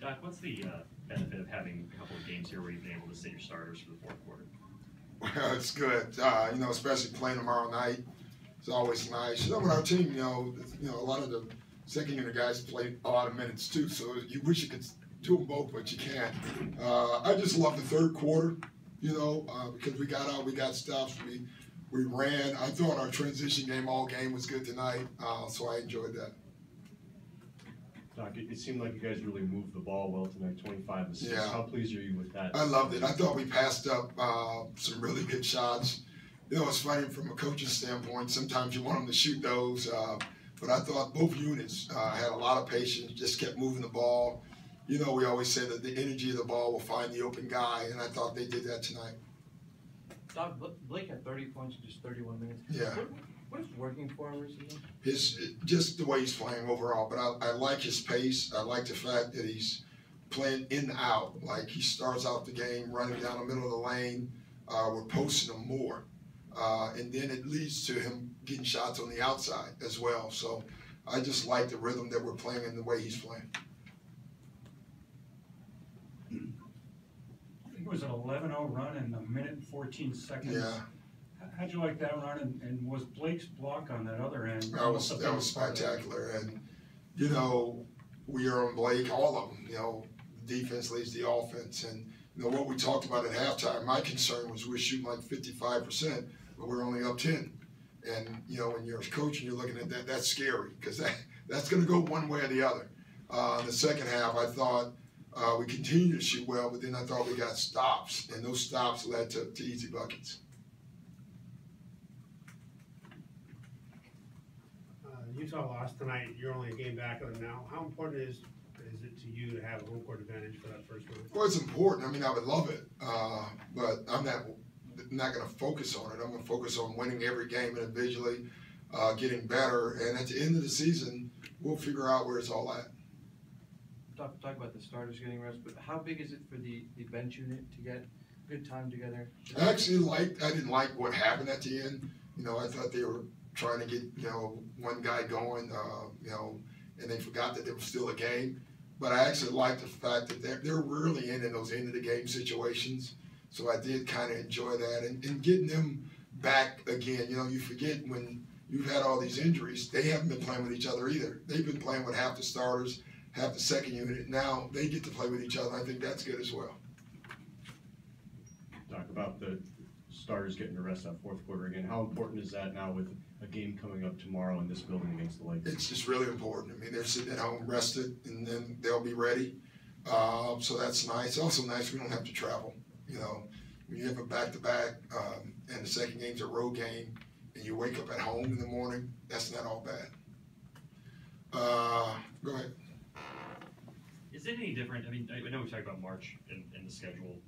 Doc, what's the benefit of having a couple of games here where you've been able to sit your starters for the fourth quarter? Well, it's good. Especially playing tomorrow night. It's always nice. With our team, a lot of the second unit guys play a lot of minutes too. So you wish you could do them both, but you can't. I just love the third quarter, because we got out, we got stops, we ran. I thought our transition game all game was good tonight, so I enjoyed that. Doc, it seemed like you guys really moved the ball well tonight, 25 assists. Yeah. How pleased are you with that? I loved it. I thought we passed up some really good shots. It's funny from a coaching standpoint. Sometimes you want them to shoot those, but I thought both units had a lot of patience, just kept moving the ball. We always say that the energy of the ball will find the open guy, and I thought they did that tonight. Doc, Blake had 30 points in just 31 minutes. Yeah. What is working for him recently? Just the way he's playing overall, but I like his pace. I like the fact that he's playing in and out. Like he starts out the game running down the middle of the lane. We're posting him more. And then it leads to him getting shots on the outside as well. So I just like the rhythm that we're playing and the way he's playing. I think it was an 11-0 run in a minute and 14 seconds. Yeah. How'd you like that run? And was Blake's block on that other end? That was spectacular. And, we are on Blake, all of them. The defense leads the offense. And, what we talked about at halftime, my concern was we're shooting like 55%, but we're only up 10. And, when you're a coach and you're looking at that, that's scary because that's going to go one way or the other. In the second half, I thought we continued to shoot well, but then I thought we got stops, and those stops led to easy buckets. Utah lost tonight. You're only a game back of them now. How important is it to you to have a home court advantage for that first round? Well, it's important. I mean, I would love it, but I'm not going to focus on it. I'm going to focus on winning every game individually, getting better, and at the end of the season, we'll figure out where it's all at. Talk about the starters getting rest, but how big is it for the bench unit to get good time together? I didn't like what happened at the end. I thought they were trying to get, one guy going, and they forgot that there was still a game. But I actually liked the fact that they're really in those end of the game situations. So I did kind of enjoy that and getting them back again. You forget when you've had all these injuries, they haven't been playing with each other either. They've been playing with half the starters, half the second unit. Now they get to play with each other. I think that's good as well. Talk about the starters getting to rest that fourth quarter again. How important is that now with a game coming up tomorrow in this building against the Lakers? It's just really important. I mean, they're sitting at home rested, and then they'll be ready. So that's nice. It's also nice we don't have to travel. When you have a back-to-back and the second game's a road game, and you wake up at home in the morning, that's not all bad. Go ahead. Is it any different? I mean, I know we talk about March and the schedule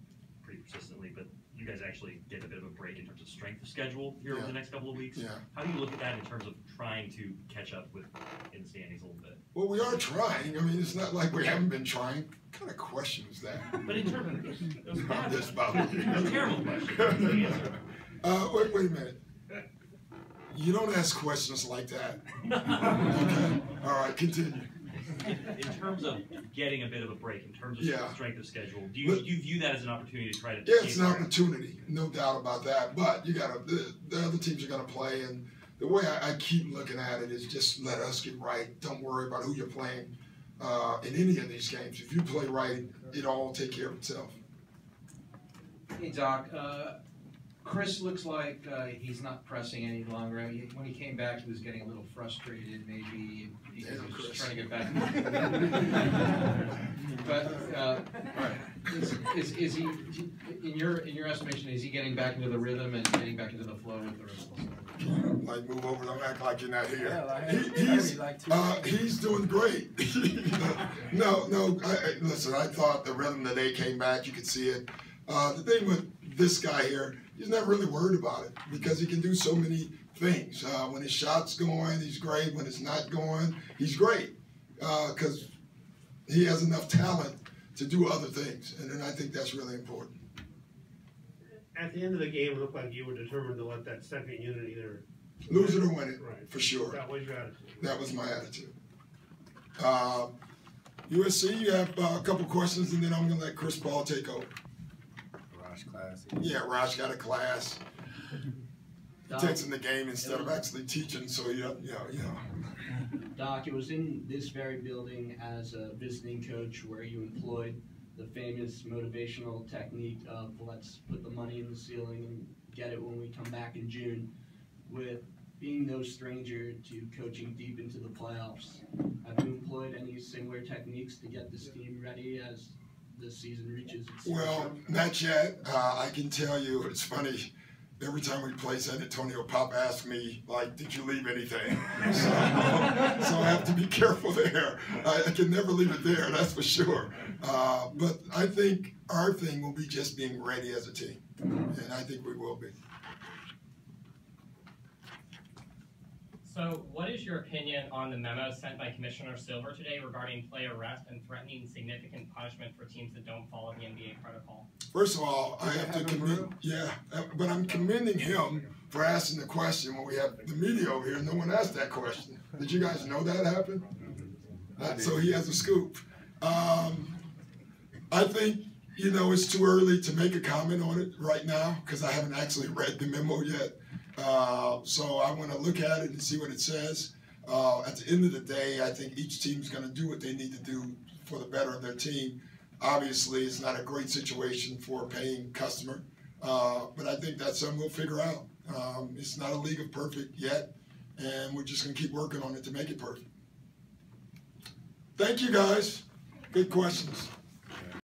pretty persistently, but you guys actually get a bit of a break in terms of strength of schedule here over the next couple of weeks. Yeah. How do you look at that in terms of trying to catch up with in the standings a little bit? Well, we are trying. I mean, it's not like we haven't been trying. What kind of question is that? But in terms of those This about me. a terrible question. Wait a minute. You don't ask questions like that. Okay. All right, continue. In terms of getting a bit of a break, in terms of strength of schedule, do you view that as an opportunity to try to? Yeah, it's an opportunity, no doubt about that. But you got the other teams are going to play, and the way I keep looking at it is just let us get right. Don't worry about who you're playing in any of these games. If you play right, it'll all take care of itself. Hey, Doc. Chris looks like he's not pressing any longer. When he came back, he was getting a little frustrated, maybe because he was just trying to get back. But is he, in your estimation, is he getting back into the rhythm and getting back into the flow with the rest of the stuff? Like, move over, don't act like you're not here. Yeah, He's doing great. No, listen, I thought the rhythm that they came back, you could see it. The thing with this guy here, he's not really worried about it because he can do so many things. When his shot's going, he's great. When it's not going, he's great because he has enough talent to do other things, and I think that's really important. At the end of the game, it looked like you were determined to let that second unit either lose it or win it, right, for sure. That was your attitude. That was my attitude. USC, you have a couple questions, and then I'm gonna let Chris Paul take over. Rosh class. Yeah, Rosh got a class. He takes in the game instead of actually teaching, so you know. Doc, it was in this very building as a visiting coach where you employed the famous motivational technique of let's put the money in the ceiling and get it when we come back in June. With being no stranger to coaching deep into the playoffs, have you employed any similar techniques to get this team ready as the season reaches its Well, not yet. I can tell you, it's funny. Every time we play San Antonio, Pop asks me, like, did you leave anything? So I have to be careful there. I can never leave it there, that's for sure. But I think our thing will be just being ready as a team. And I think we will be. So what is your opinion on the memo sent by Commissioner Silver today regarding player rest and threatening significant punishment for teams that don't follow the NBA protocol? First of all, I have to commend, but I'm commending him for asking the question when we have the media over here. No one asked that question. Did you guys know that happened? So he has a scoop. I think, it's too early to make a comment on it right now because I haven't actually read the memo yet. So I want to look at it and see what it says. At the end of the day, I think each team's going to do what they need to do for the better of their team. Obviously, it's not a great situation for a paying customer, but I think that's something we'll figure out. It's not a league of perfect yet, and we're just going to keep working on it to make it perfect. Thank you, guys. Good questions.